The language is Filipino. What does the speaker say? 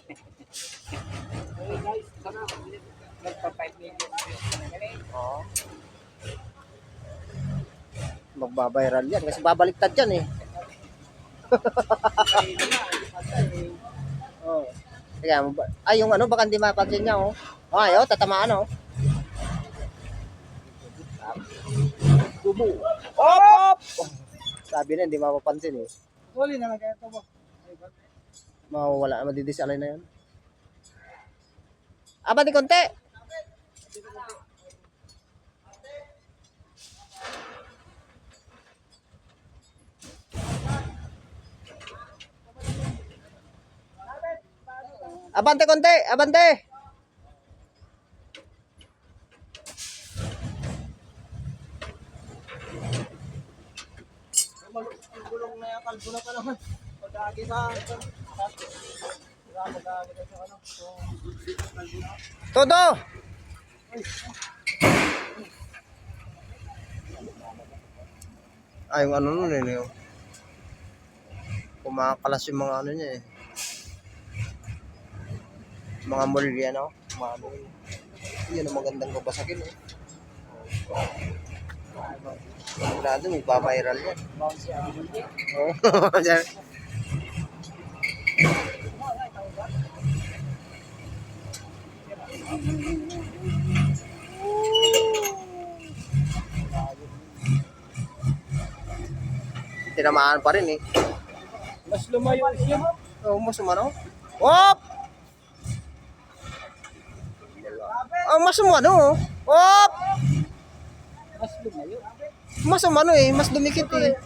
Hey guys, sana nagpa 5 million views na galing. Oo. Magbabiral yan kasi babaliktad yan eh. Oh. Kaya, ay yung ano, baka hindi mapansin niya oh. Ay, oh, tatamaan oh. Tubo. Op! Oh, sabi na, hindi mapapansin eh. Huli na lang kaya ito mo. Mawawala, madidisalay na yan. Abante konti. Abante konti, abante. Gulong na yan, kalbo na pa naman. Pag-agi sa Todo. Ay, yung ano nun eh. Yung kumakalas yung mga ano niya eh. Mga mulya, no? Mga ano yun. Yun ang magandang babasagin eh. Sigurado, may pa-viral yan. Oo. Tinamaan pa rin eh. mas lumayo siya. Oo, mas umano. Op! Oh, mas umano. Op! Mas lumayo. Mas umano eh, mas dumikit eh.